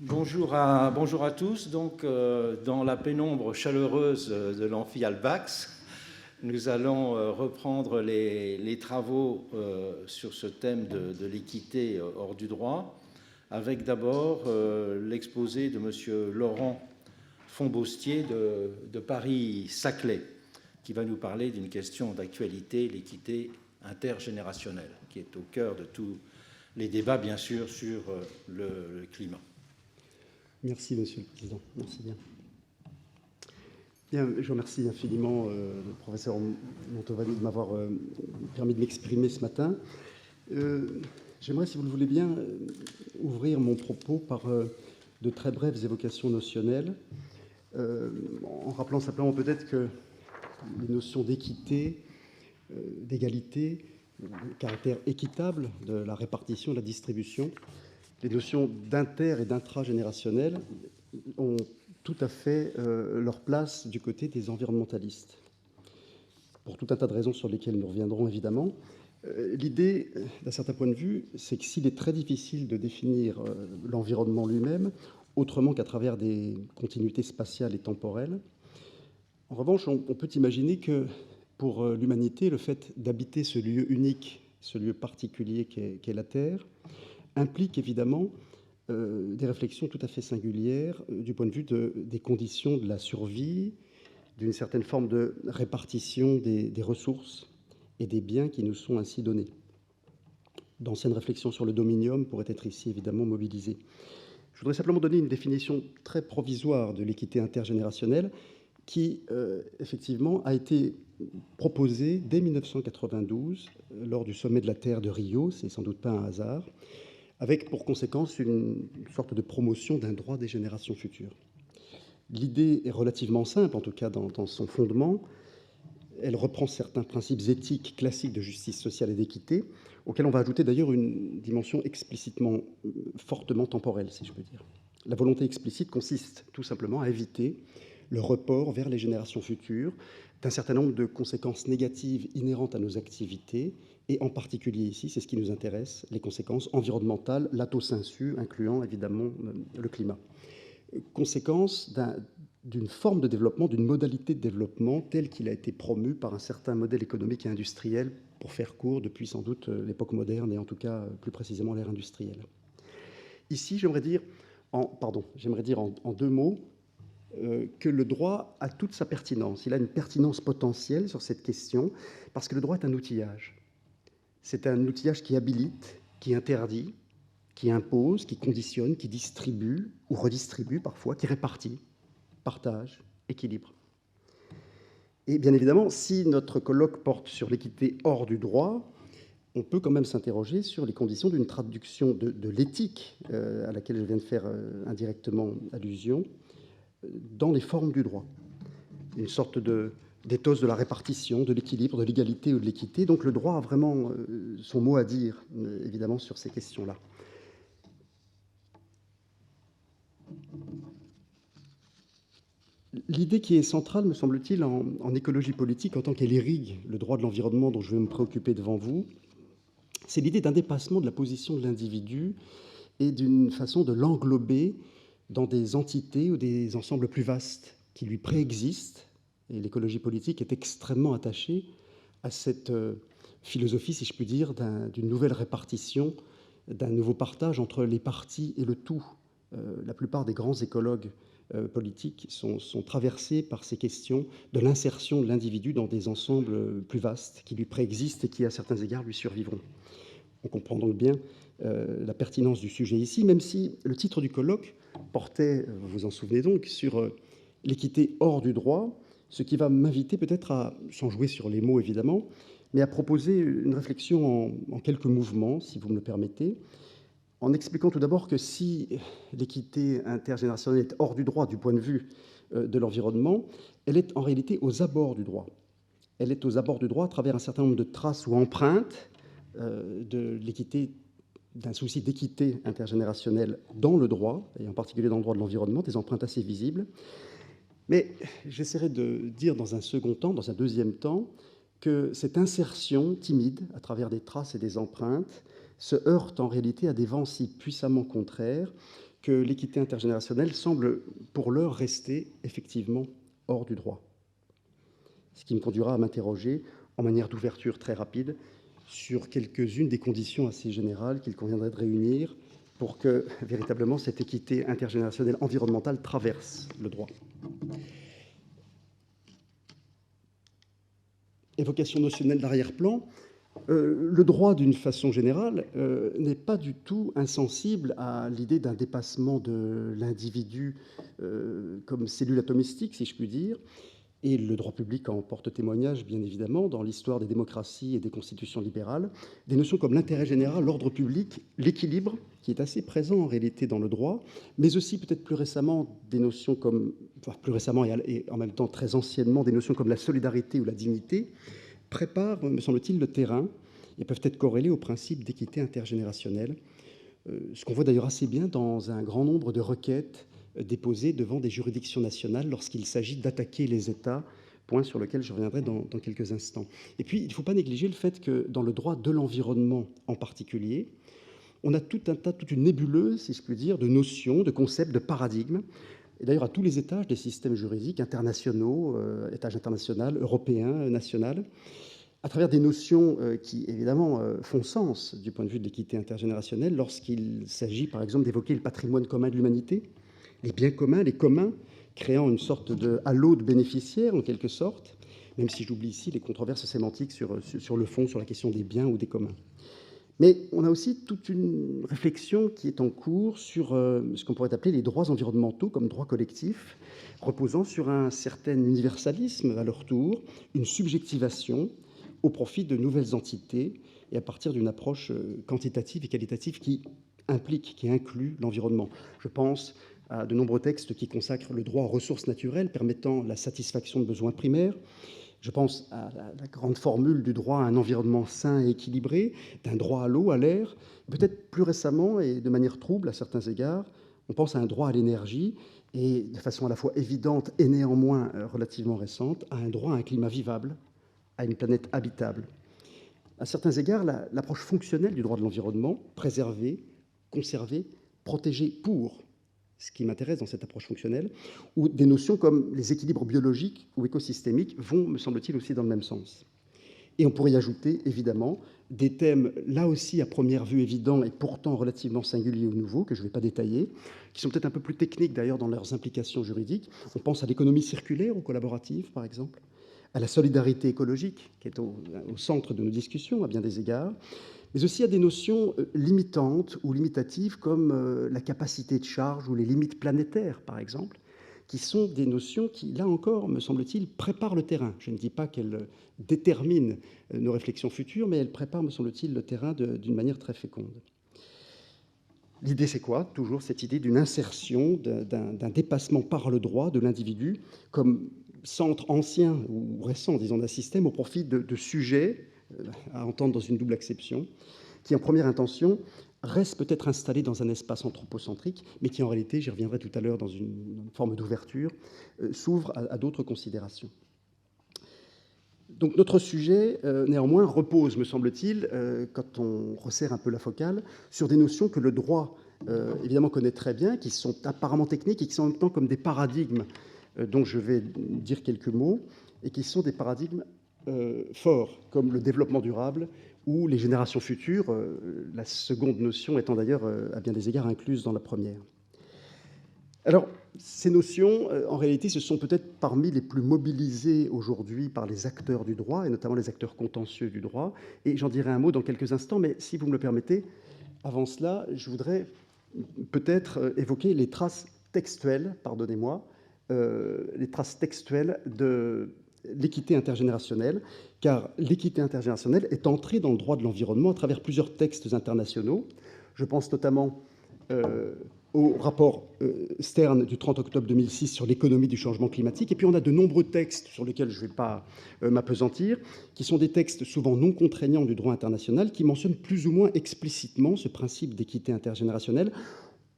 Bonjour à tous. Donc, dans la pénombre chaleureuse de l'amphi Albax, nous allons reprendre les travaux sur ce thème de l'équité hors du droit, avec d'abord l'exposé de M. Laurent Fontbostier de Paris-Saclay, qui va nous parler d'une question d'actualité, l'équité intergénérationnelle, qui est au cœur de tous les débats, bien sûr, sur le climat. Merci, Monsieur le Président. Merci bien. Bien, je remercie infiniment le professeur Mantovani de m'avoir permis de m'exprimer ce matin. J'aimerais, si vous le voulez bien, ouvrir mon propos par de très brèves évocations notionnelles, en rappelant simplement peut-être que les notions d'équité, d'égalité, le caractère équitable de la répartition, de la distribution, les notions d'inter- et d'intragénérationnel ont tout à fait leur place du côté des environnementalistes. Pour tout un tas de raisons sur lesquelles nous reviendrons évidemment, l'idée, d'un certain point de vue, c'est que s'il est très difficile de définir l'environnement lui-même autrement qu'à travers des continuités spatiales et temporelles, en revanche, on peut imaginer que pour l'humanité, le fait d'habiter ce lieu unique, ce lieu particulier qu'est la Terre, implique évidemment des réflexions tout à fait singulières du point de vue des conditions de la survie, d'une certaine forme de répartition des ressources et des biens qui nous sont ainsi donnés. D'anciennes réflexions sur le dominium pourraient être ici évidemment mobilisées. Je voudrais simplement donner une définition très provisoire de l'équité intergénérationnelle qui, effectivement, a été proposée dès 1992 lors du sommet de la Terre de Rio, c'est sans doute pas un hasard, avec pour conséquence une sorte de promotion d'un droit des générations futures. L'idée est relativement simple, en tout cas dans son fondement. Elle reprend certains principes éthiques classiques de justice sociale et d'équité, auxquels on va ajouter d'ailleurs une dimension explicitement, fortement temporelle, si je peux dire. La volonté explicite consiste tout simplement à éviter le report vers les générations futures d'un certain nombre de conséquences négatives inhérentes à nos activités, et en particulier ici, c'est ce qui nous intéresse, les conséquences environnementales, lato sensu, incluant évidemment le climat. Conséquences d'une forme de développement, d'une modalité de développement tel qu'il a été promu par un certain modèle économique et industriel, pour faire court, depuis sans doute l'époque moderne, et en tout cas plus précisément l'ère industrielle. Ici, j'aimerais dire en deux mots, que le droit a toute sa pertinence. Il a une pertinence potentielle sur cette question, parce que le droit est un outillage. C'est un outillage qui habilite, qui interdit, qui impose, qui conditionne, qui distribue, ou redistribue parfois, qui répartit, partage, équilibre. Et bien évidemment, si notre colloque porte sur l'équité hors du droit, on peut quand même s'interroger sur les conditions d'une traduction de l'éthique, à laquelle je viens de faire indirectement allusion, dans les formes du droit. Une sorte d'éthos de la répartition, de l'équilibre, de l'égalité ou de l'équité. Donc le droit a vraiment son mot à dire, évidemment, sur ces questions-là. L'idée qui est centrale, me semble-t-il, en écologie politique, en tant qu'elle irrigue le droit de l'environnement dont je vais me préoccuper devant vous, c'est l'idée d'un dépassement de la position de l'individu et d'une façon de l'englober dans des entités ou des ensembles plus vastes qui lui préexistent. Et l'écologie politique est extrêmement attachée à cette philosophie, si je puis dire, d'une nouvelle répartition, d'un nouveau partage entre les parties et le tout. La plupart des grands écologues politiques sont traversés par ces questions de l'insertion de l'individu dans des ensembles plus vastes qui lui préexistent et qui, à certains égards, lui survivront. On comprend donc bien la pertinence du sujet ici, même si le titre du colloque portait, vous vous en souvenez donc, sur l'équité hors du droit, ce qui va m'inviter peut-être à, sans jouer sur les mots évidemment, mais à proposer une réflexion en quelques mouvements, si vous me le permettez, en expliquant tout d'abord que si l'équité intergénérationnelle est hors du droit du point de vue de l'environnement, elle est en réalité aux abords du droit. Elle est aux abords du droit à travers un certain nombre de traces ou empreintes de l'équité, d'un souci d'équité intergénérationnelle dans le droit, et en particulier dans le droit de l'environnement, des empreintes assez visibles. Mais j'essaierai de dire dans un second temps, dans un deuxième temps, que cette insertion timide, à travers des traces et des empreintes, se heurte en réalité à des vents si puissamment contraires que l'équité intergénérationnelle semble pour l'heure rester effectivement hors du droit. Ce qui me conduira à m'interroger en manière d'ouverture très rapide sur quelques-unes des conditions assez générales qu'il conviendrait de réunir pour que véritablement cette équité intergénérationnelle environnementale traverse le droit. Évocation notionnelle d'arrière-plan, le droit, d'une façon générale, n'est pas du tout insensible à l'idée d'un dépassement de l'individu comme cellule atomistique, si je puis dire, et le droit public en porte témoignage, bien évidemment, dans l'histoire des démocraties et des constitutions libérales, des notions comme l'intérêt général, l'ordre public, l'équilibre, qui est assez présent en réalité dans le droit, mais aussi peut-être plus récemment des notions comme, enfin plus récemment et en même temps très anciennement, des notions comme la solidarité ou la dignité, préparent, me semble-t-il, le terrain et peuvent être corrélés au principe d'équité intergénérationnelle, ce qu'on voit d'ailleurs assez bien dans un grand nombre de requêtes déposées devant des juridictions nationales lorsqu'il s'agit d'attaquer les États, point sur lequel je reviendrai dans quelques instants. Et puis, il ne faut pas négliger le fait que dans le droit de l'environnement en particulier, on a toute une nébuleuse, si je puis dire, de notions, de concepts, de paradigmes, et d'ailleurs à tous les étages des systèmes juridiques internationaux, étage international, européen, national, à travers des notions qui, évidemment, font sens du point de vue de l'équité intergénérationnelle lorsqu'il s'agit, par exemple, d'évoquer le patrimoine commun de l'humanité, les biens communs, les communs, créant une sorte de halo de bénéficiaires, en quelque sorte, même si j'oublie ici les controverses sémantiques sur le fond, sur la question des biens ou des communs. Mais on a aussi toute une réflexion qui est en cours sur ce qu'on pourrait appeler les droits environnementaux comme droits collectifs, reposant sur un certain universalisme à leur tour, une subjectivation au profit de nouvelles entités et à partir d'une approche quantitative et qualitative qui implique, qui inclut l'environnement. Je pense à de nombreux textes qui consacrent le droit aux ressources naturelles permettant la satisfaction de besoins primaires. Je pense à la grande formule du droit à un environnement sain et équilibré, d'un droit à l'eau, à l'air. Peut-être plus récemment, et de manière trouble à certains égards, on pense à un droit à l'énergie, et de façon à la fois évidente et néanmoins relativement récente, à un droit à un climat vivable, à une planète habitable. À certains égards, l'approche fonctionnelle du droit de l'environnement, préserver, conserver, protéger pour, ce qui m'intéresse dans cette approche fonctionnelle, où des notions comme les équilibres biologiques ou écosystémiques vont, me semble-t-il, aussi dans le même sens. Et on pourrait y ajouter, évidemment, des thèmes, là aussi à première vue évidents et pourtant relativement singuliers ou nouveaux, que je ne vais pas détailler, qui sont peut-être un peu plus techniques d'ailleurs dans leurs implications juridiques. On pense à l'économie circulaire ou collaborative, par exemple, à la solidarité écologique, qui est au centre de nos discussions à bien des égards, mais aussi à des notions limitantes ou limitatives comme la capacité de charge ou les limites planétaires, par exemple, qui sont des notions qui, là encore, me semble-t-il, préparent le terrain. Je ne dis pas qu'elles déterminent nos réflexions futures, mais elles préparent, me semble-t-il, le terrain d'une manière très féconde. L'idée, c'est quoi? Toujours cette idée d'une insertion, d'un dépassement par le droit de l'individu comme centre ancien ou récent, disons, d'un système au profit de sujets, à entendre dans une double acception, qui, en première intention, reste peut-être installé dans un espace anthropocentrique, mais qui, en réalité, j'y reviendrai tout à l'heure dans une forme d'ouverture, s'ouvre à d'autres considérations. Donc notre sujet, néanmoins, repose, me semble-t-il, quand on resserre un peu la focale, sur des notions que le droit, évidemment, connaît très bien, qui sont apparemment techniques et qui sont en même temps comme des paradigmes dont je vais dire quelques mots, et qui sont des paradigmes forts, comme le développement durable ou les générations futures, la seconde notion étant d'ailleurs à bien des égards incluse dans la première. Alors, ces notions, en réalité, ce sont peut-être parmi les plus mobilisées aujourd'hui par les acteurs du droit, et notamment les acteurs contentieux du droit, et j'en dirai un mot dans quelques instants, mais si vous me le permettez, avant cela, je voudrais peut-être évoquer les traces textuelles, pardonnez-moi, les traces textuelles de l'équité intergénérationnelle, car l'équité intergénérationnelle est entrée dans le droit de l'environnement à travers plusieurs textes internationaux. Je pense notamment au rapport Stern du 30 octobre 2006 sur l'économie du changement climatique. Et puis on a de nombreux textes sur lesquels je ne vais pas m'appesantir, qui sont des textes souvent non contraignants du droit international, qui mentionnent plus ou moins explicitement ce principe d'équité intergénérationnelle.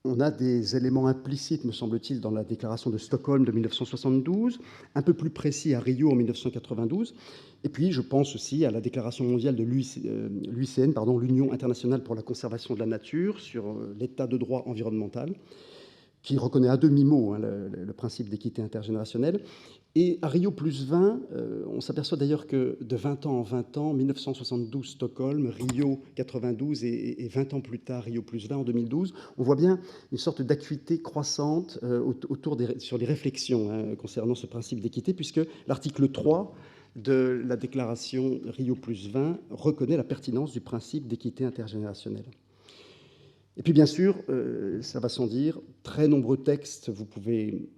on a des éléments implicites, me semble-t-il, dans la déclaration de Stockholm de 1972, un peu plus précis à Rio en 1992. Et puis, je pense aussi à la déclaration mondiale de l'UICN, l'Union internationale pour la conservation de la nature, sur l'état de droit environnemental, qui reconnaît à demi-mot le principe d'équité intergénérationnelle. Et à Rio plus 20, on s'aperçoit d'ailleurs que de 20 ans en 20 ans, 1972 Stockholm, Rio 92 et 20 ans plus tard Rio plus 20 en 2012, on voit bien une sorte d'acuité croissante sur les réflexions concernant ce principe d'équité, puisque l'article 3 de la déclaration Rio plus 20 reconnaît la pertinence du principe d'équité intergénérationnelle. Et puis bien sûr, ça va sans dire, très nombreux textes, vous pouvez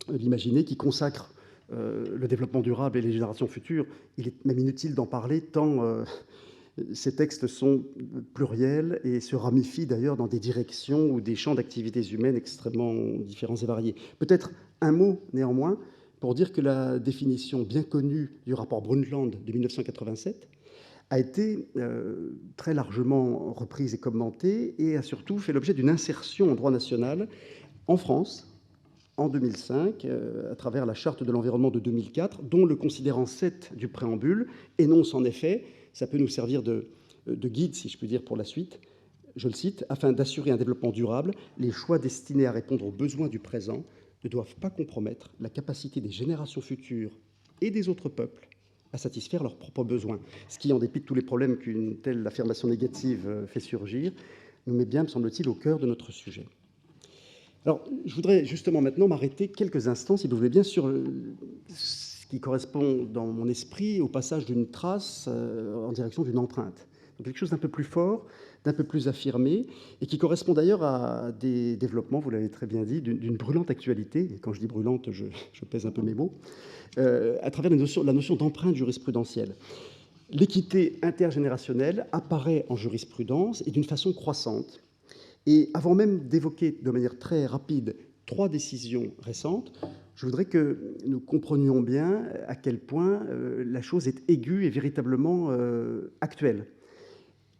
l'imaginer, qui consacrent le développement durable et les générations futures. Il est même inutile d'en parler tant ces textes sont pluriels et se ramifient d'ailleurs dans des directions ou des champs d'activités humaines extrêmement différents et variés. Peut-être un mot néanmoins pour dire que la définition bien connue du rapport Brundtland de 1987 a été très largement reprise et commentée et a surtout fait l'objet d'une insertion en droit national en France en 2005, à travers la Charte de l'environnement de 2004, dont le considérant 7 du préambule énonce en effet, ça peut nous servir de guide, si je puis dire, pour la suite, je le cite, « Afin d'assurer un développement durable, les choix destinés à répondre aux besoins du présent ne doivent pas compromettre la capacité des générations futures et des autres peuples à satisfaire leurs propres besoins ». Ce qui, en dépit de tous les problèmes qu'une telle affirmation négative fait surgir, nous met bien, me semble-t-il, au cœur de notre sujet. Alors, je voudrais justement maintenant m'arrêter quelques instants, si vous voulez bien, sur ce qui correspond dans mon esprit au passage d'une trace en direction d'une empreinte. Donc, quelque chose d'un peu plus fort, d'un peu plus affirmé, et qui correspond d'ailleurs à des développements, vous l'avez très bien dit, d'une brûlante actualité, et quand je dis brûlante, je pèse un peu mes mots, à travers la notion d'empreinte jurisprudentielle. L'équité intergénérationnelle apparaît en jurisprudence et d'une façon croissante. Et avant même d'évoquer de manière très rapide 3 décisions récentes, je voudrais que nous comprenions bien à quel point la chose est aiguë et véritablement actuelle.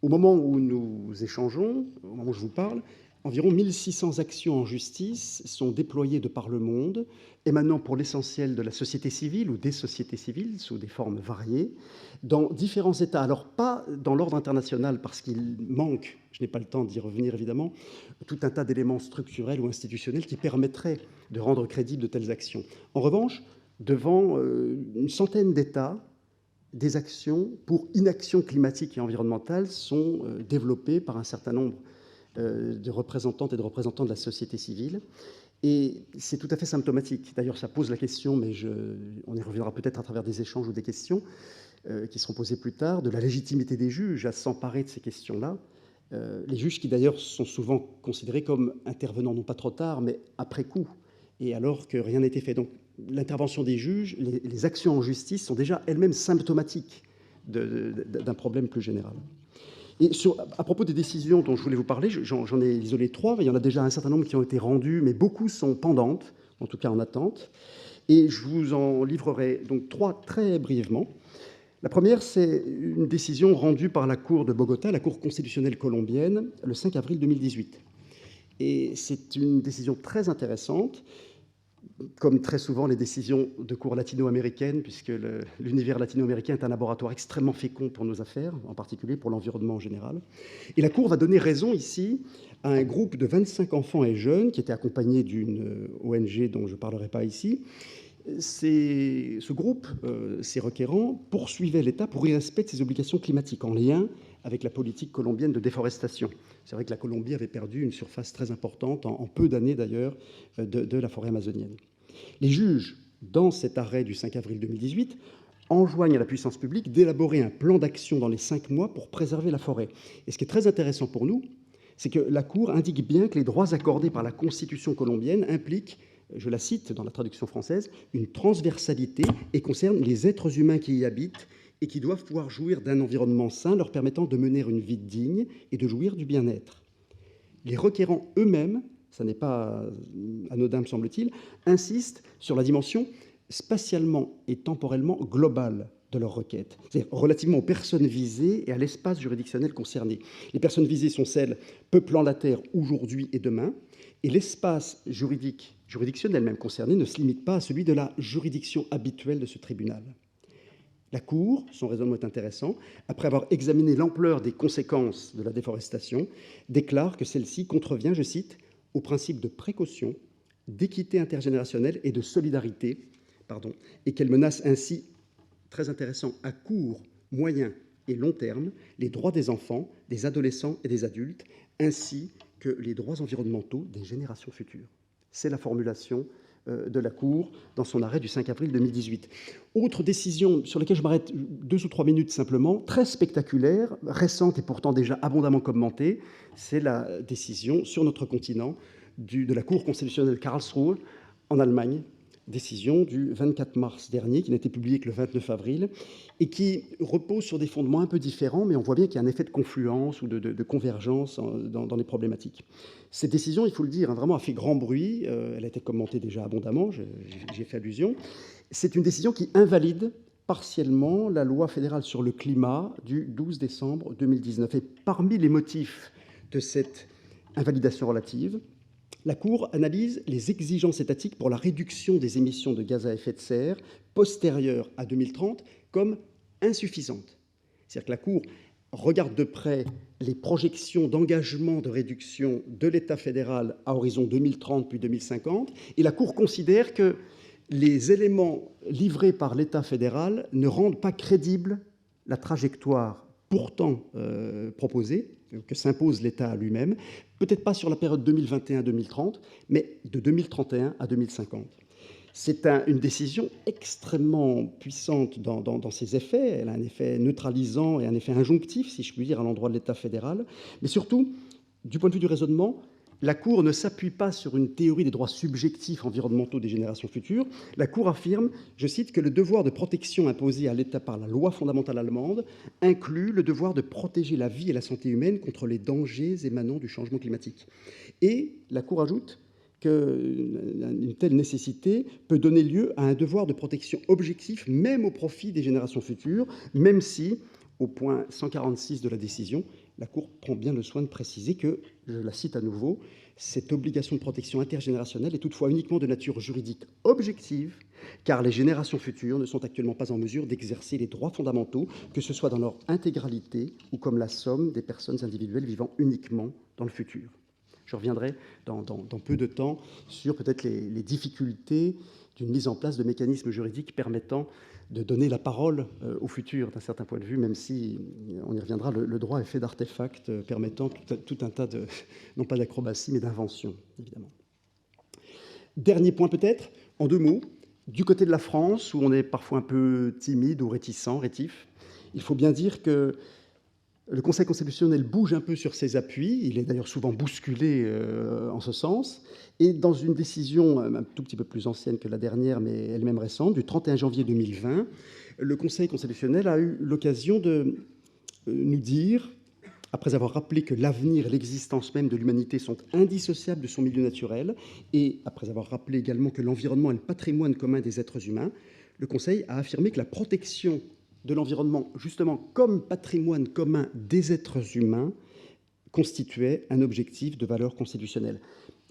Au moment où nous échangeons, au moment où je vous parle, environ 1600 actions en justice sont déployées de par le monde, émanant pour l'essentiel de la société civile ou des sociétés civiles, sous des formes variées, dans différents États. Alors, pas dans l'ordre international, parce qu'il manque, je n'ai pas le temps d'y revenir évidemment, tout un tas d'éléments structurels ou institutionnels qui permettraient de rendre crédibles de telles actions. En revanche, devant une centaine d'États, des actions pour inaction climatique et environnementale sont développées par un certain nombre de représentantes et de représentants de la société civile. Et c'est tout à fait symptomatique. D'ailleurs, ça pose la question, mais on y reviendra peut-être à travers des échanges ou des questions qui seront posées plus tard, de la légitimité des juges à s'emparer de ces questions-là. Les juges qui, d'ailleurs, sont souvent considérés comme intervenant non pas trop tard, mais après coup, et alors que rien n'a été fait. Donc, l'intervention des juges, les actions en justice sont déjà elles-mêmes symptomatiques d'un problème plus général. Et à propos des décisions dont je voulais vous parler, j'en ai isolé 3, il y en a déjà un certain nombre qui ont été rendues, mais beaucoup sont pendantes, en tout cas en attente. Et je vous en livrerai donc 3 très brièvement. La première, c'est une décision rendue par la Cour de Bogota, la Cour constitutionnelle colombienne, le 5 avril 2018. Et c'est une décision très intéressante, comme très souvent les décisions de cours latino-américaines, puisque l'univers latino-américain est un laboratoire extrêmement fécond pour nos affaires, en particulier pour l'environnement en général. Et la Cour va donner raison ici à un groupe de 25 enfants et jeunes qui étaient accompagnés d'une ONG dont je ne parlerai pas ici. Ce groupe, ces requérants, poursuivaient l'État pour irrespect de ses obligations climatiques en lien avec la politique colombienne de déforestation. C'est vrai que la Colombie avait perdu une surface très importante, en peu d'années d'ailleurs, de la forêt amazonienne. Les juges, dans cet arrêt du 5 avril 2018, enjoignent à la puissance publique d'élaborer un plan d'action dans les 5 mois pour préserver la forêt. Et ce qui est très intéressant pour nous, c'est que la Cour indique bien que les droits accordés par la Constitution colombienne impliquent, je la cite dans la traduction française, une transversalité et concernent les êtres humains qui y habitent et qui doivent pouvoir jouir d'un environnement sain leur permettant de mener une vie digne et de jouir du bien-être. Les requérants eux-mêmes, ça n'est pas anodin me semble-t-il, insistent sur la dimension spatialement et temporellement globale de leur requête, c'est-à-dire relativement aux personnes visées et à l'espace juridictionnel concerné. Les personnes visées sont celles peuplant la Terre aujourd'hui et demain, et l'espace juridictionnel même concerné ne se limite pas à celui de la juridiction habituelle de ce tribunal. La Cour, son raisonnement est intéressant, après avoir examiné l'ampleur des conséquences de la déforestation, déclare que celle-ci contrevient, je cite, aux principes de précaution, d'équité intergénérationnelle et de solidarité, et qu'elle menace ainsi, très intéressant, à court, moyen et long terme, les droits des enfants, des adolescents et des adultes, ainsi que les droits environnementaux des générations futures. C'est la formulation de la Cour dans son arrêt du 5 avril 2018. Autre décision sur laquelle je m'arrête 2 ou 3 minutes simplement, très spectaculaire, récente et pourtant déjà abondamment commentée, c'est la décision sur notre continent de la Cour constitutionnelle Karlsruhe en Allemagne, décision du 24 mars dernier, qui n'a été publiée que le 29 avril, et qui repose sur des fondements un peu différents, mais on voit bien qu'il y a un effet de confluence ou de convergence dans les problématiques. Cette décision, il faut le dire, vraiment a fait grand bruit, elle a été commentée déjà abondamment, j'ai fait allusion. C'est une décision qui invalide partiellement la loi fédérale sur le climat du 12 décembre 2019. Et parmi les motifs de cette invalidation relative, la Cour analyse les exigences étatiques pour la réduction des émissions de gaz à effet de serre postérieures à 2030 comme insuffisantes. C'est-à-dire que la Cour regarde de près les projections d'engagement de réduction de l'État fédéral à horizon 2030 puis 2050, et la Cour considère que les éléments livrés par l'État fédéral ne rendent pas crédible la trajectoire pourtant proposée, que s'impose l'État lui-même, peut-être pas sur la période 2021-2030, mais de 2031 à 2050. C'est une décision extrêmement puissante dans ses effets. Elle a un effet neutralisant et un effet injonctif, si je puis dire, à l'endroit de l'État fédéral. Mais surtout, du point de vue du raisonnement, la Cour ne s'appuie pas sur une théorie des droits subjectifs environnementaux des générations futures. La Cour affirme, je cite, que le devoir de protection imposé à l'État par la loi fondamentale allemande inclut le devoir de protéger la vie et la santé humaine contre les dangers émanant du changement climatique. Et la Cour ajoute qu'une telle nécessité peut donner lieu à un devoir de protection objectif, même au profit des générations futures, même si, au point 146 de la décision, la Cour prend bien le soin de préciser que, je la cite à nouveau, cette obligation de protection intergénérationnelle est toutefois uniquement de nature juridique objective, car les générations futures ne sont actuellement pas en mesure d'exercer les droits fondamentaux, que ce soit dans leur intégralité ou comme la somme des personnes individuelles vivant uniquement dans le futur. Je reviendrai dans peu de temps sur peut-être les difficultés d'une mise en place de mécanismes juridiques permettant de donner la parole au futur d'un certain point de vue, même si, on y reviendra, le droit est fait d'artefacts permettant tout un tas de, non pas d'acrobatie, mais d'invention, évidemment. Dernier point peut-être, en 2 mots, du côté de la France, où on est parfois un peu timide ou rétif, il faut bien dire que le Conseil constitutionnel bouge un peu sur ses appuis, il est d'ailleurs souvent bousculé en ce sens, et dans une décision un tout petit peu plus ancienne que la dernière, mais elle-même récente, du 31 janvier 2020, le Conseil constitutionnel a eu l'occasion de nous dire, après avoir rappelé que l'avenir et l'existence même de l'humanité sont indissociables de son milieu naturel, et après avoir rappelé également que l'environnement est le patrimoine commun des êtres humains, le Conseil a affirmé que la protection de l'environnement, justement comme patrimoine commun des êtres humains, constituait un objectif de valeur constitutionnelle.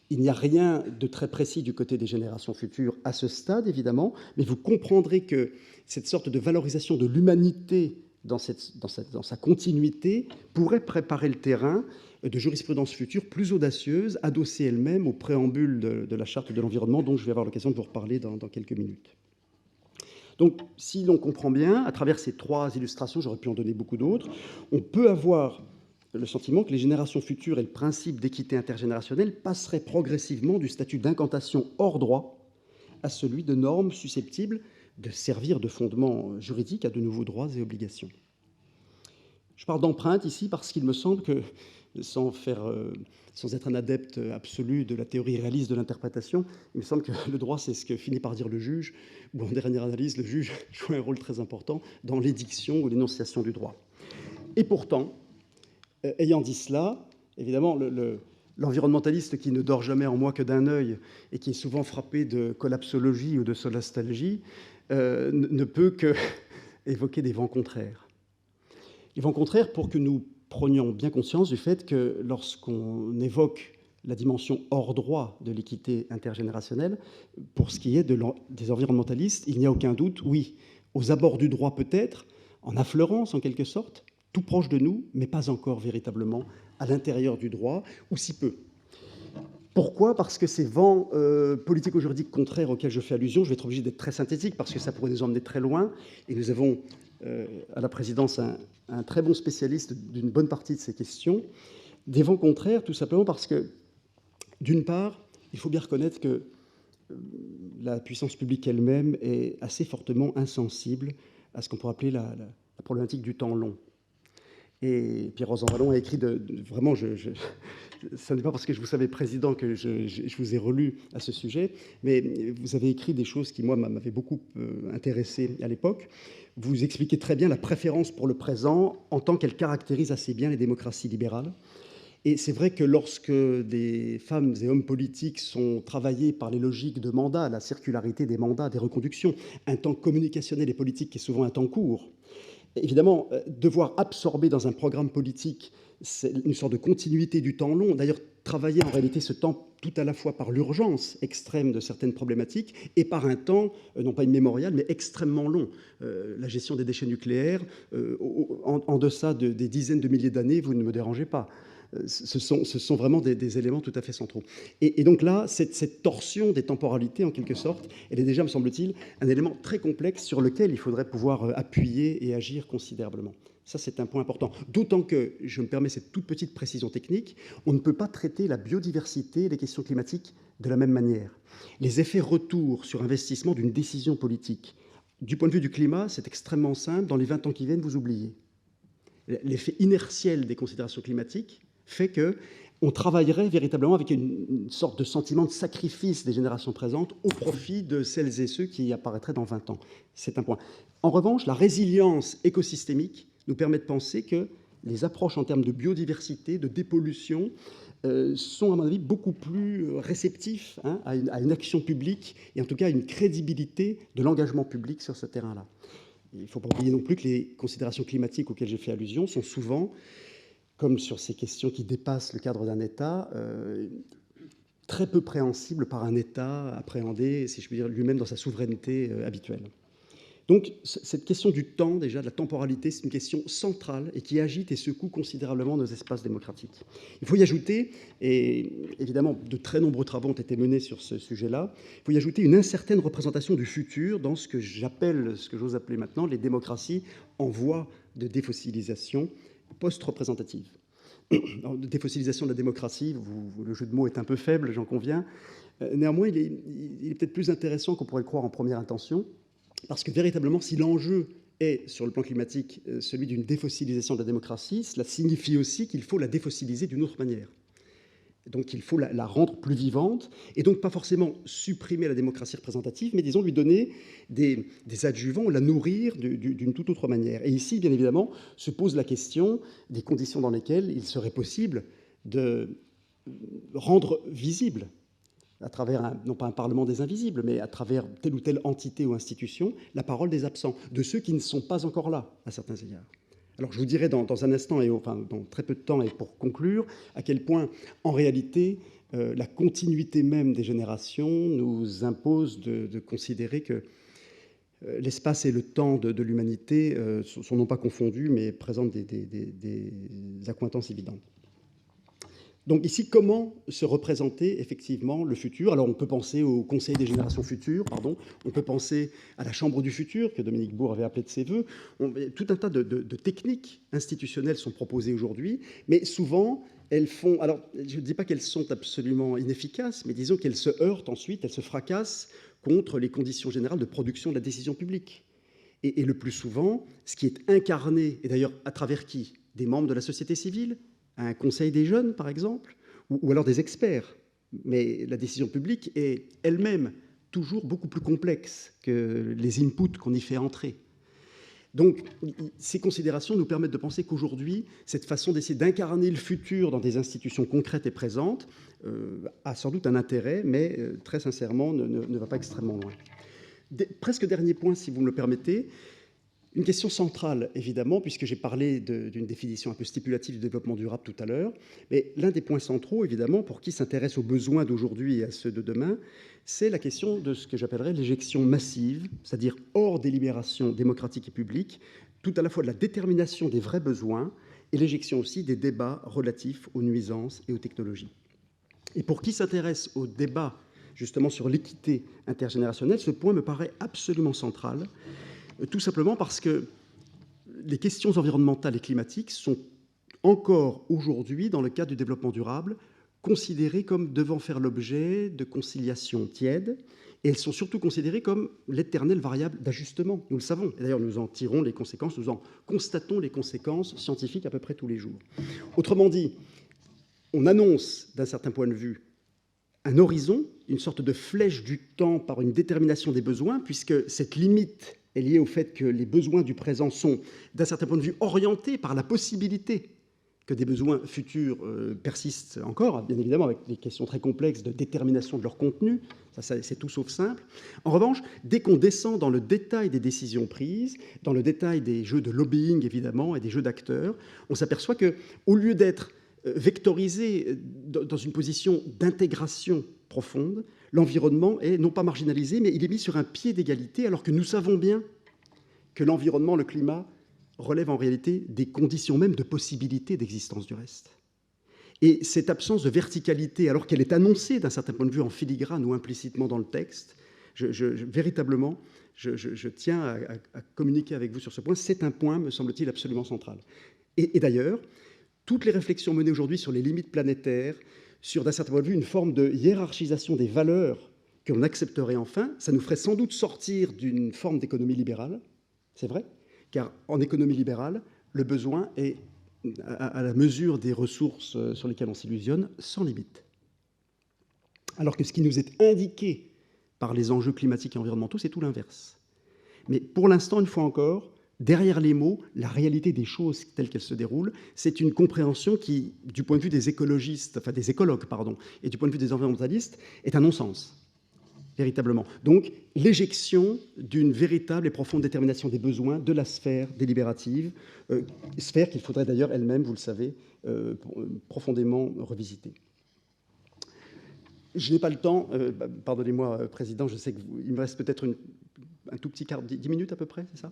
Il n'y a rien de très précis du côté des générations futures à ce stade, évidemment, mais vous comprendrez que cette sorte de valorisation de l'humanité dans sa continuité pourrait préparer le terrain de jurisprudence future plus audacieuse, adossée elle-même au préambule de la Charte de l'environnement, dont je vais avoir l'occasion de vous reparler dans quelques minutes. Donc, si l'on comprend bien, à travers ces 3 illustrations, j'aurais pu en donner beaucoup d'autres, on peut avoir le sentiment que les générations futures et le principe d'équité intergénérationnelle passeraient progressivement du statut d'incantation hors droit à celui de normes susceptibles de servir de fondement juridique à de nouveaux droits et obligations. Je parle d'empreinte ici parce qu'il me semble que, sans être un adepte absolu de la théorie réaliste de l'interprétation, il me semble que le droit, c'est ce que finit par dire le juge, ou en dernière analyse, le juge joue un rôle très important dans l'édiction ou l'énonciation du droit. Et pourtant, ayant dit cela, évidemment, l'environnementaliste qui ne dort jamais en moi que d'un œil et qui est souvent frappé de collapsologie ou de solastalgie ne peut que évoquer des vents contraires. Les vents contraires pour que nous prenions bien conscience du fait que lorsqu'on évoque la dimension hors droit de l'équité intergénérationnelle, pour ce qui est des environnementalistes, il n'y a aucun doute, oui, aux abords du droit peut-être, en affleurance en quelque sorte, tout proche de nous, mais pas encore véritablement à l'intérieur du droit, ou si peu. Pourquoi ? Parce que ces vents politico-juridiques contraires auxquels je fais allusion, je vais être obligé d'être très synthétique parce que ça pourrait nous emmener très loin, et nous avons à la présidence un très bon spécialiste d'une bonne partie de ces questions. Des vents contraires, tout simplement parce que, d'une part, il faut bien reconnaître que la puissance publique elle-même est assez fortement insensible à ce qu'on pourrait appeler la problématique du temps long. Et Pierre Rosanvallon a écrit vraiment, ce n'est pas parce que je vous savais président que je vous ai relu à ce sujet, mais vous avez écrit des choses qui, moi, m'avaient beaucoup intéressé à l'époque. Vous expliquez très bien la préférence pour le présent en tant qu'elle caractérise assez bien les démocraties libérales. Et c'est vrai que lorsque des femmes et hommes politiques sont travaillés par les logiques de mandat, la circularité des mandats, des reconductions, un temps communicationnel et politique qui est souvent un temps court, évidemment, devoir absorber dans un programme politique une sorte de continuité du temps long, d'ailleurs travailler en réalité ce temps tout à la fois par l'urgence extrême de certaines problématiques et par un temps, non pas immémorial, mais extrêmement long. La gestion des déchets nucléaires, en deçà des dizaines de milliers d'années, vous ne me dérangez pas. Ce sont vraiment des éléments tout à fait centraux. Et donc là, cette torsion des temporalités, en quelque sorte, elle est déjà, me semble-t-il, un élément très complexe sur lequel il faudrait pouvoir appuyer et agir considérablement. Ça, c'est un point important. D'autant que, je me permets cette toute petite précision technique, on ne peut pas traiter la biodiversité et les questions climatiques de la même manière. Les effets retour sur investissement d'une décision politique, du point de vue du climat, c'est extrêmement simple. Dans les 20 ans qui viennent, vous oubliez. L'effet inertiel des considérations climatiques fait qu'on travaillerait véritablement avec une sorte de sentiment de sacrifice des générations présentes au profit de celles et ceux qui apparaîtraient dans 20 ans. C'est un point. En revanche, la résilience écosystémique nous permet de penser que les approches en termes de biodiversité, de dépollution, sont, à mon avis, beaucoup plus réceptifs à une action publique et en tout cas à une crédibilité de l'engagement public sur ce terrain-là. Il ne faut pas oublier non plus que les considérations climatiques auxquelles j'ai fait allusion sont souvent, comme sur ces questions qui dépassent le cadre d'un État, très peu préhensibles par un État appréhendé, si je puis dire, lui-même dans sa souveraineté habituelle. Donc, cette question du temps, déjà, de la temporalité, c'est une question centrale et qui agite et secoue considérablement nos espaces démocratiques. Il faut y ajouter, et évidemment, de très nombreux travaux ont été menés sur ce sujet-là, il faut y ajouter une incertaine représentation du futur dans ce que j'ose appeler maintenant les démocraties en voie de défossilisation post-représentative. De défossilisation de la démocratie, le jeu de mots est un peu faible, j'en conviens. Néanmoins, il est peut-être plus intéressant qu'on pourrait le croire en première intention, parce que véritablement, si l'enjeu est, sur le plan climatique, celui d'une défossilisation de la démocratie, cela signifie aussi qu'il faut la défossiliser d'une autre manière. Donc il faut la rendre plus vivante, et donc pas forcément supprimer la démocratie représentative, mais disons lui donner des adjuvants, la nourrir d'une toute autre manière. Et ici, bien évidemment, se pose la question des conditions dans lesquelles il serait possible de rendre visible, à travers, non pas un Parlement des invisibles, mais à travers telle ou telle entité ou institution, la parole des absents, de ceux qui ne sont pas encore là, à certains égards. Alors je vous dirai dans un instant, et enfin dans très peu de temps, et pour conclure, à quel point, en réalité, la continuité même des générations nous impose de considérer que l'espace et le temps de l'humanité sont non pas confondus, mais présentent des accointances évidentes. Donc ici, comment se représenter effectivement le futur? Alors on peut penser au Conseil des générations futures, on peut penser à la Chambre du futur, que Dominique Bourg avait appelé de ses voeux. Tout un tas de techniques institutionnelles sont proposées aujourd'hui, mais souvent, elles font... Alors, je ne dis pas qu'elles sont absolument inefficaces, mais disons qu'elles se heurtent ensuite, elles se fracassent contre les conditions générales de production de la décision publique. Et le plus souvent, ce qui est incarné, et d'ailleurs à travers qui? Des membres de la société civile, un conseil des jeunes, par exemple, ou alors des experts. Mais la décision publique est elle-même toujours beaucoup plus complexe que les inputs qu'on y fait entrer. Donc, ces considérations nous permettent de penser qu'aujourd'hui, cette façon d'essayer d'incarner le futur dans des institutions concrètes et présentes a sans doute un intérêt, mais très sincèrement ne va pas extrêmement loin. Presque dernier point, si vous me le permettez. Une question centrale, évidemment, puisque j'ai parlé d'une définition un peu stipulative du développement durable tout à l'heure, mais l'un des points centraux, évidemment, pour qui s'intéresse aux besoins d'aujourd'hui et à ceux de demain, c'est la question de ce que j'appellerais l'éjection massive, c'est-à-dire hors délibération démocratique et publique, tout à la fois de la détermination des vrais besoins et l'éjection aussi des débats relatifs aux nuisances et aux technologies. Et pour qui s'intéresse au débat, justement, sur l'équité intergénérationnelle, ce point me paraît absolument central, tout simplement parce que les questions environnementales et climatiques sont encore aujourd'hui, dans le cadre du développement durable, considérées comme devant faire l'objet de conciliations tièdes, et elles sont surtout considérées comme l'éternelle variable d'ajustement. Nous le savons, et d'ailleurs nous en tirons les conséquences, nous en constatons les conséquences scientifiques à peu près tous les jours. Autrement dit, on annonce, d'un certain point de vue, un horizon, une sorte de flèche du temps par une détermination des besoins, puisque cette limite est liée au fait que les besoins du présent sont, d'un certain point de vue, orientés par la possibilité que des besoins futurs persistent encore, bien évidemment avec des questions très complexes de détermination de leur contenu, ça c'est tout sauf simple. En revanche, dès qu'on descend dans le détail des décisions prises, dans le détail des jeux de lobbying évidemment et des jeux d'acteurs, on s'aperçoit que, au lieu d'être vectorisé dans une position d'intégration profonde, l'environnement est non pas marginalisé, mais il est mis sur un pied d'égalité, alors que nous savons bien que l'environnement, le climat, relève en réalité des conditions même de possibilité d'existence du reste. Et cette absence de verticalité, alors qu'elle est annoncée d'un certain point de vue en filigrane ou implicitement dans le texte, véritablement, je tiens à communiquer avec vous sur ce point. C'est un point, me semble-t-il, absolument central. Et d'ailleurs, toutes les réflexions menées aujourd'hui sur les limites planétaires, sur, d'un certain point de vue, une forme de hiérarchisation des valeurs que l'on accepterait enfin, ça nous ferait sans doute sortir d'une forme d'économie libérale, c'est vrai, car en économie libérale, le besoin est, à la mesure des ressources sur lesquelles on s'illusionne, sans limite. Alors que ce qui nous est indiqué par les enjeux climatiques et environnementaux, c'est tout l'inverse. Mais pour l'instant, une fois encore, derrière les mots, la réalité des choses telles qu'elles se déroulent, c'est une compréhension qui, du point de vue des écologistes, enfin des écologues, pardon, et du point de vue des environnementalistes, est un non-sens. Véritablement. Donc, l'éjection d'une véritable et profonde détermination des besoins de la sphère délibérative, sphère qu'il faudrait d'ailleurs elle-même, vous le savez, profondément revisiter. Je n'ai pas le temps, pardonnez-moi, Président, je sais qu'il me reste peut-être un tout petit quart, 10 minutes à peu près, c'est ça ?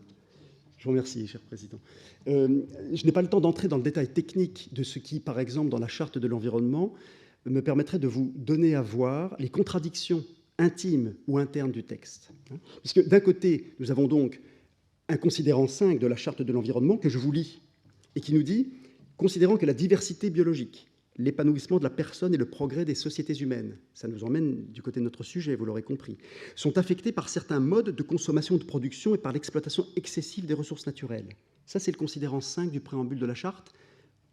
Je vous remercie, cher Président. Je n'ai pas le temps d'entrer dans le détail technique de ce qui, par exemple, dans la Charte de l'environnement, me permettrait de vous donner à voir les contradictions intime ou interne du texte. Puisque d'un côté, nous avons donc un considérant 5 de la Charte de l'environnement que je vous lis et qui nous dit « Considérant que la diversité biologique, l'épanouissement de la personne et le progrès des sociétés humaines, ça nous emmène du côté de notre sujet, vous l'aurez compris, sont affectés par certains modes de consommation et de production et par l'exploitation excessive des ressources naturelles. » Ça, c'est le considérant 5 du préambule de la Charte,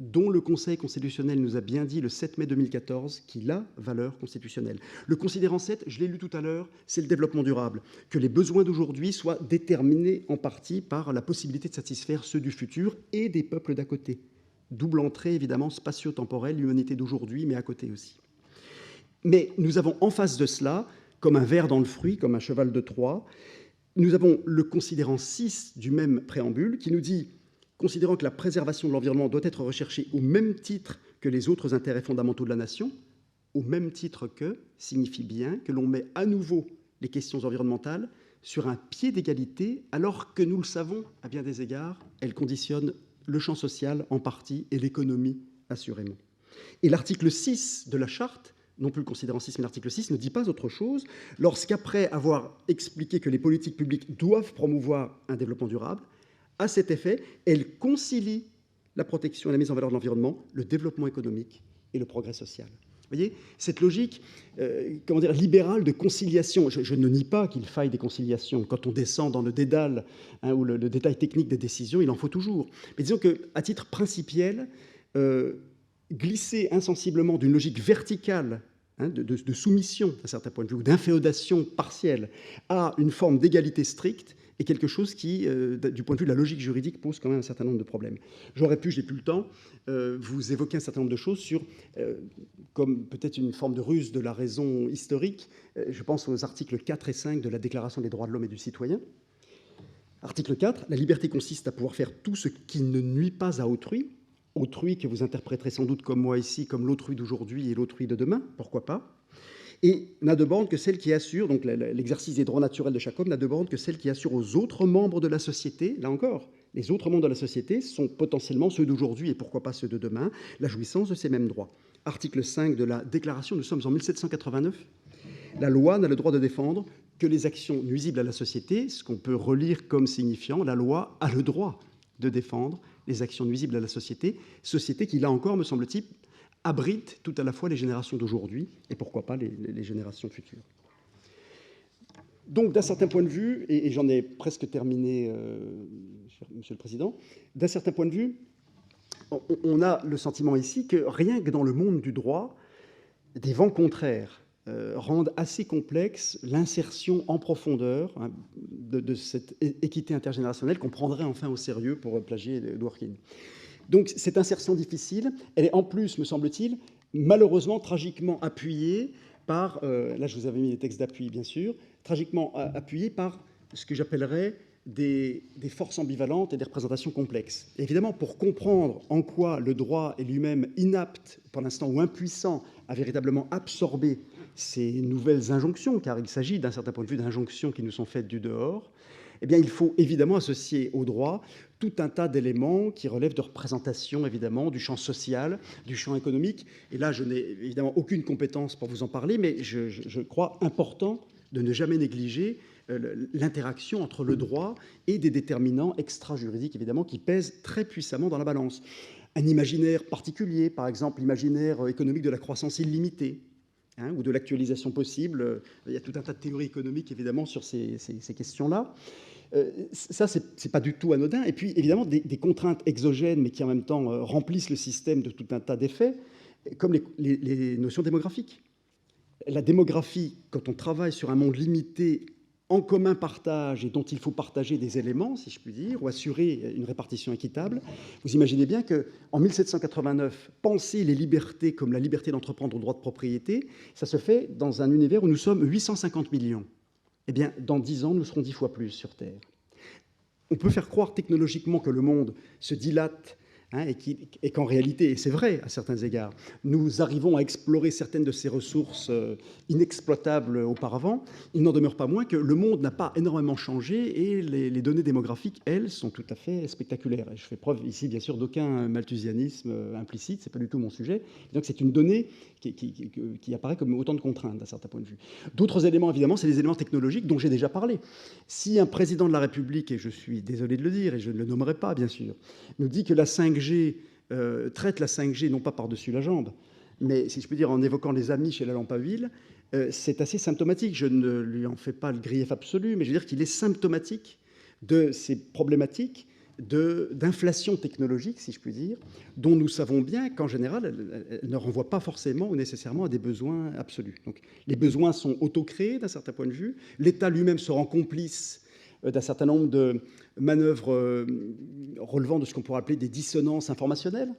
dont le Conseil constitutionnel nous a bien dit le 7 mai 2014 qu'il a valeur constitutionnelle. Le considérant 7, je l'ai lu tout à l'heure, c'est le développement durable, que les besoins d'aujourd'hui soient déterminés en partie par la possibilité de satisfaire ceux du futur et des peuples d'à côté. Double entrée, évidemment, spatio-temporelle, l'humanité d'aujourd'hui, mais à côté aussi. Mais nous avons en face de cela, comme un ver dans le fruit, comme un cheval de Troie, nous avons le considérant 6 du même préambule qui nous dit considérant que la préservation de l'environnement doit être recherchée au même titre que les autres intérêts fondamentaux de la nation, au même titre que, signifie bien que l'on met à nouveau les questions environnementales sur un pied d'égalité, alors que nous le savons, à bien des égards, elles conditionnent le champ social en partie et l'économie assurément. Et l'article 6 de la Charte, non plus le considérant 6, mais l'article 6, ne dit pas autre chose, lorsqu'après avoir expliqué que les politiques publiques doivent promouvoir un développement durable, à cet effet, elle concilie la protection et la mise en valeur de l'environnement, le développement économique et le progrès social. Vous voyez, cette logique libérale de conciliation, je ne nie pas qu'il faille des conciliations. Quand on descend dans le dédale ou le détail technique des décisions, il en faut toujours. Mais disons qu'à titre principiel, glisser insensiblement d'une logique verticale de soumission, d'un certain point de vue, ou d'inféodation partielle, à une forme d'égalité stricte, est quelque chose qui, du point de vue de la logique juridique, pose quand même un certain nombre de problèmes. J'aurais pu, je n'ai plus le temps, vous évoquer un certain nombre de choses sur, comme peut-être une forme de ruse de la raison historique, je pense aux articles 4 et 5 de la Déclaration des droits de l'homme et du citoyen, Article 4, la liberté consiste à pouvoir faire tout ce qui ne nuit pas à autrui. Autrui que vous interpréterez sans doute comme moi ici, comme l'autrui d'aujourd'hui et l'autrui de demain, pourquoi pas. Et n'a de borne que celle qui assure, donc l'exercice des droits naturels de chaque homme n'a de borne que celle qui assure aux autres membres de la société, là encore, les autres membres de la société sont potentiellement ceux d'aujourd'hui et pourquoi pas ceux de demain, la jouissance de ces mêmes droits. Article 5 de la Déclaration, nous sommes en 1789. La loi n'a le droit de défendre que les actions nuisibles à la société, ce qu'on peut relire comme signifiant la loi a le droit de défendre les actions nuisibles à la société, société qui, là encore, me semble-t-il, abrite tout à la fois les générations d'aujourd'hui et pourquoi pas les générations futures. Donc, d'un certain point de vue, et j'en ai presque terminé, Monsieur le Président, d'un certain point de vue, on a le sentiment ici que rien que dans le monde du droit, des vents contraires rendent assez complexe l'insertion en profondeur de cette équité intergénérationnelle qu'on prendrait enfin au sérieux pour plagier Dworkin. Donc cette insertion difficile, elle est en plus, me semble-t-il, malheureusement, tragiquement appuyée par, là je vous avais mis les textes d'appui bien sûr, tragiquement appuyée par ce que j'appellerais des forces ambivalentes et des représentations complexes. Et évidemment, pour comprendre en quoi le droit est lui-même inapte, pour l'instant, ou impuissant à véritablement absorber ces nouvelles injonctions, car il s'agit d'un certain point de vue d'injonctions qui nous sont faites du dehors, eh bien, il faut évidemment associer au droit tout un tas d'éléments qui relèvent de représentation, évidemment, du champ social, du champ économique. Et là, je n'ai évidemment aucune compétence pour vous en parler, mais je crois important de ne jamais négliger l'interaction entre le droit et des déterminants extra-juridiques, évidemment, qui pèsent très puissamment dans la balance. Un imaginaire particulier, par exemple l'imaginaire économique de la croissance illimitée, ou de l'actualisation possible. Il y a tout un tas de théories économiques, évidemment, sur ces questions-là. Ça, c'est pas du tout anodin. Et puis, évidemment, des contraintes exogènes, mais qui en même temps remplissent le système de tout un tas d'effets, comme les notions démographiques. La démographie, quand on travaille sur un monde limité, en commun partage et dont il faut partager des éléments, si je puis dire, ou assurer une répartition équitable, vous imaginez bien qu'en 1789, penser les libertés comme la liberté d'entreprendre au droit de propriété, ça se fait dans un univers où nous sommes 850 millions. Eh bien, dans 10 ans, nous serons 10 fois plus sur Terre. On peut faire croire technologiquement que le monde se dilate, et qu'en réalité, et c'est vrai à certains égards, nous arrivons à explorer certaines de ces ressources inexploitables auparavant, il n'en demeure pas moins que le monde n'a pas énormément changé et les données démographiques, elles, sont tout à fait spectaculaires. Et je fais preuve ici, bien sûr, d'aucun malthusianisme implicite, c'est pas du tout mon sujet. Donc c'est une donnée qui apparaît comme autant de contraintes d'un certain point de vue. D'autres éléments, évidemment, c'est les éléments technologiques dont j'ai déjà parlé. Si un président de la République, et je suis désolé de le dire, et je ne le nommerai pas, bien sûr, nous dit que la 5G traite la 5G non pas par-dessus la jambe, mais, si je puis dire, en évoquant les amis chez la lampe à huile, c'est assez symptomatique. Je ne lui en fais pas le grief absolu, mais je veux dire qu'il est symptomatique de ces problématiques d'inflation technologique, si je puis dire, dont nous savons bien qu'en général, elle ne renvoie pas forcément ou nécessairement à des besoins absolus. Donc, les besoins sont autocréés d'un certain point de vue. L'État lui-même se rend complice d'un certain nombre de manœuvres relevant de ce qu'on pourrait appeler des dissonances informationnelles.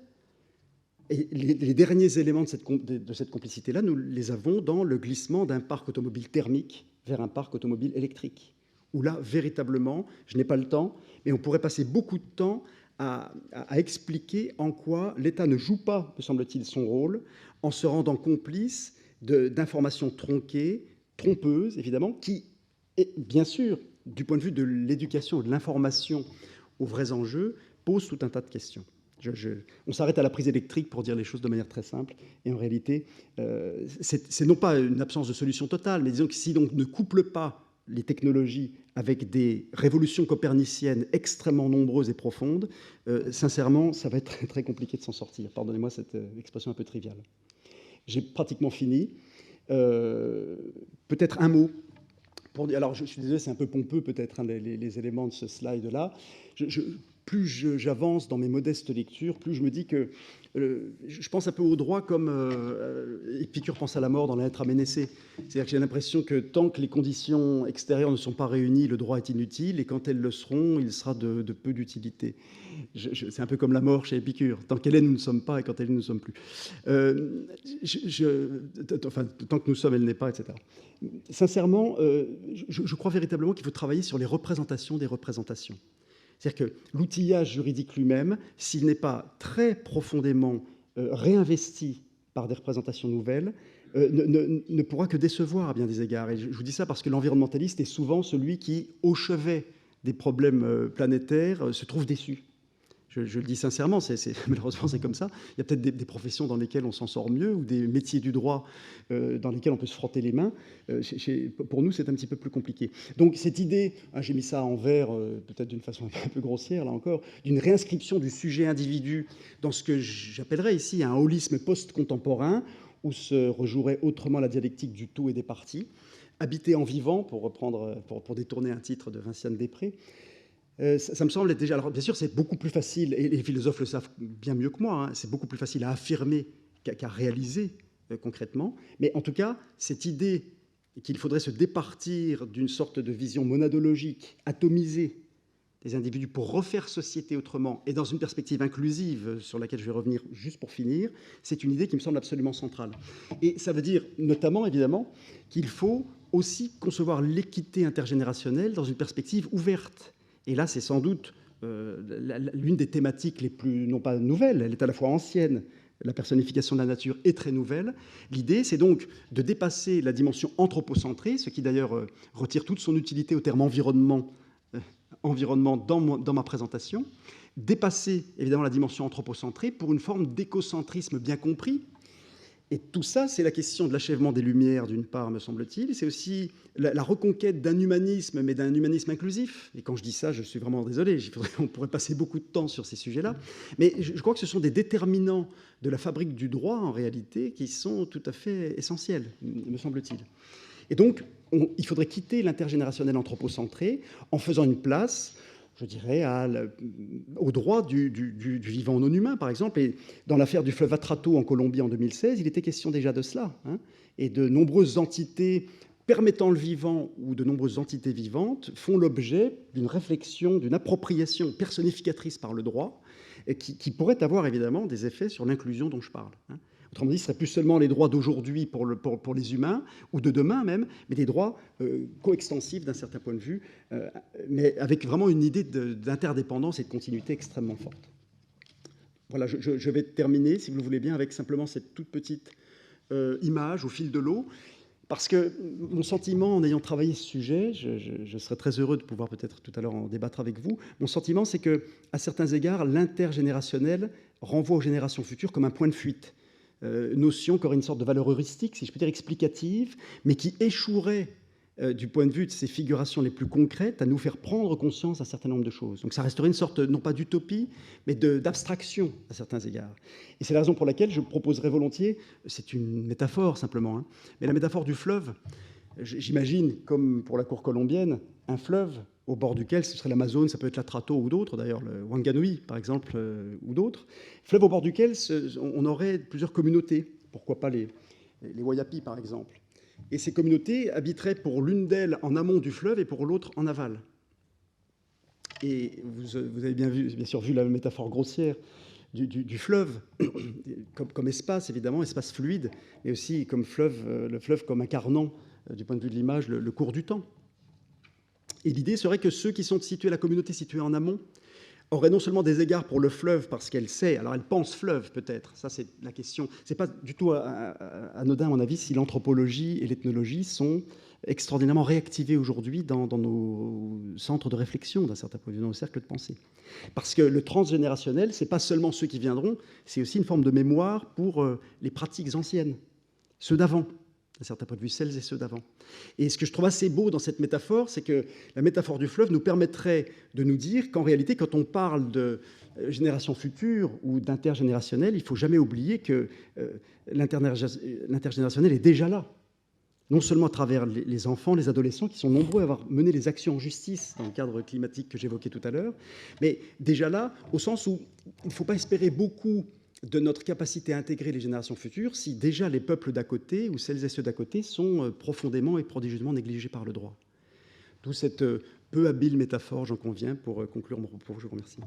Et les derniers éléments de cette complicité-là, nous les avons dans le glissement d'un parc automobile thermique vers un parc automobile électrique, où là, véritablement, je n'ai pas le temps, mais on pourrait passer beaucoup de temps à expliquer en quoi l'État ne joue pas, me semble-t-il, son rôle, en se rendant complice d'informations tronquées, trompeuses, évidemment, qui, bien sûr, du point de vue de l'éducation et de l'information aux vrais enjeux, pose tout un tas de questions. On s'arrête à la prise électrique pour dire les choses de manière très simple, et en réalité, c'est non pas une absence de solution totale, mais disons que si on ne couple pas les technologies avec des révolutions coperniciennes extrêmement nombreuses et profondes, sincèrement, ça va être très, très compliqué de s'en sortir. Pardonnez-moi cette expression un peu triviale. J'ai pratiquement fini. Peut-être un mot. Alors, je suis désolé, c'est un peu pompeux peut-être, les éléments de ce slide-là. plus j'avance dans mes modestes lectures, plus je me dis que je pense un peu au droit comme Épicure pense à la mort dans la lettre à Ménécée. C'est-à-dire que j'ai l'impression que tant que les conditions extérieures ne sont pas réunies, le droit est inutile, et quand elles le seront, il sera de peu d'utilité. C'est un peu comme la mort chez Épicure. Tant qu'elle est, nous ne sommes pas, et quand elle est, nous ne sommes plus. Enfin, tant que nous sommes, elle n'est pas, etc. Sincèrement, je crois véritablement qu'il faut travailler sur les représentations des représentations. C'est-à-dire que l'outillage juridique lui-même, s'il n'est pas très profondément réinvesti par des représentations nouvelles, ne pourra que décevoir à bien des égards. Et je vous dis ça parce que l'environnementaliste est souvent celui qui, au chevet des problèmes planétaires, se trouve déçu. Je le dis sincèrement, malheureusement c'est comme ça. Il y a peut-être des professions dans lesquelles on s'en sort mieux, ou des métiers du droit dans lesquels on peut se frotter les mains. Pour nous, c'est un petit peu plus compliqué. Donc cette idée, j'ai mis ça en vers, peut-être d'une façon un peu grossière, là encore, d'une réinscription du sujet individu dans ce que j'appellerais ici un holisme post-contemporain, où se rejouerait autrement la dialectique du tout et des parties. Habiter en vivant, pour détourner un titre de Vinciane Després, ça me semble être déjà... Alors, bien sûr, c'est beaucoup plus facile, et les philosophes le savent bien mieux que moi, hein, c'est beaucoup plus facile à affirmer qu'à réaliser concrètement. Mais en tout cas, cette idée qu'il faudrait se départir d'une sorte de vision monadologique, atomisée des individus pour refaire société autrement, et dans une perspective inclusive, sur laquelle je vais revenir juste pour finir, c'est une idée qui me semble absolument centrale. Et ça veut dire notamment, évidemment, qu'il faut aussi concevoir l'équité intergénérationnelle dans une perspective ouverte. Et là, c'est sans doute l'une des thématiques les plus, non pas nouvelles, elle est à la fois ancienne, la personnification de la nature est très nouvelle. L'idée, c'est donc de dépasser la dimension anthropocentrée, ce qui d'ailleurs retire toute son utilité au terme environnement dans ma présentation, dépasser évidemment la dimension anthropocentrée pour une forme d'écocentrisme bien compris. Et tout ça, c'est la question de l'achèvement des Lumières, d'une part, me semble-t-il. C'est aussi la reconquête d'un humanisme, mais d'un humanisme inclusif. Et quand je dis ça, je suis vraiment désolé. On pourrait passer beaucoup de temps sur ces sujets-là. Mais je crois que ce sont des déterminants de la fabrique du droit, en réalité, qui sont tout à fait essentiels, me semble-t-il. Et donc, il faudrait quitter l'intergénérationnel anthropocentré en faisant une place, je dirais, au droit du vivant non humain, par exemple. Et dans l'affaire du fleuve Atrato en Colombie en 2016, il était question déjà de cela, hein, et de nombreuses entités permettant le vivant ou de nombreuses entités vivantes font l'objet d'une réflexion, d'une appropriation personnificatrice par le droit, et qui pourrait avoir évidemment des effets sur l'inclusion dont je parle, hein. Autrement dit, ce ne serait plus seulement les droits d'aujourd'hui pour les humains, ou de demain même, mais des droits coextensifs d'un certain point de vue, mais avec vraiment une idée d'interdépendance et de continuité extrêmement forte. Voilà, je vais terminer, si vous le voulez bien, avec simplement cette toute petite image au fil de l'eau, parce que mon sentiment, en ayant travaillé ce sujet, je serais très heureux de pouvoir peut-être tout à l'heure en débattre avec vous, mon sentiment, c'est qu'à certains égards, l'intergénérationnel renvoie aux générations futures comme un point de fuite. Notion qui aurait une sorte de valeur heuristique, si je peux dire explicative, mais qui échouerait du point de vue de ces figurations les plus concrètes à nous faire prendre conscience d'un certain nombre de choses. Donc ça resterait une sorte, non pas d'utopie, mais d'abstraction à certains égards. Et c'est la raison pour laquelle je proposerais volontiers, c'est une métaphore simplement, hein, mais la métaphore du fleuve, j'imagine, comme pour la cour colombienne, un fleuve au bord duquel, ce serait l'Amazone, ça peut être l'Atrato ou d'autres, d'ailleurs le Wanganui par exemple, ou d'autres, fleuve au bord duquel on aurait plusieurs communautés, pourquoi pas les Wayapi par exemple. Et ces communautés habiteraient pour l'une d'elles en amont du fleuve et pour l'autre en aval. Et vous avez bien sûr vu la métaphore grossière du fleuve comme espace, évidemment, espace fluide, mais aussi comme fleuve, le fleuve comme incarnant, du point de vue de l'image, le cours du temps. Et l'idée serait que ceux qui sont situés, la communauté située en amont, auraient non seulement des égards pour le fleuve parce qu'elle sait, alors elle pense fleuve peut-être, ça c'est la question, c'est pas du tout anodin à mon avis si l'anthropologie et l'ethnologie sont extraordinairement réactivées aujourd'hui dans nos centres de réflexion d'un certain point de vue, dans nos cercles de pensée. Parce que le transgénérationnel, c'est pas seulement ceux qui viendront, c'est aussi une forme de mémoire pour les pratiques anciennes, ceux d'avant. D'un certain point de vue, celles et ceux d'avant. Et ce que je trouve assez beau dans cette métaphore, c'est que la métaphore du fleuve nous permettrait de nous dire qu'en réalité, quand on parle de génération future ou d'intergénérationnel, il ne faut jamais oublier que l'intergénérationnel est déjà là. non seulement à travers les enfants, les adolescents, qui sont nombreux à avoir mené les actions en justice dans le cadre climatique que j'évoquais tout à l'heure, mais déjà là, au sens où il ne faut pas espérer beaucoup de notre capacité à intégrer les générations futures si déjà les peuples d'à côté, ou celles et ceux d'à côté, sont profondément et prodigieusement négligés par le droit. D'où cette peu habile métaphore, j'en conviens, pour conclure mon propos. Je vous remercie.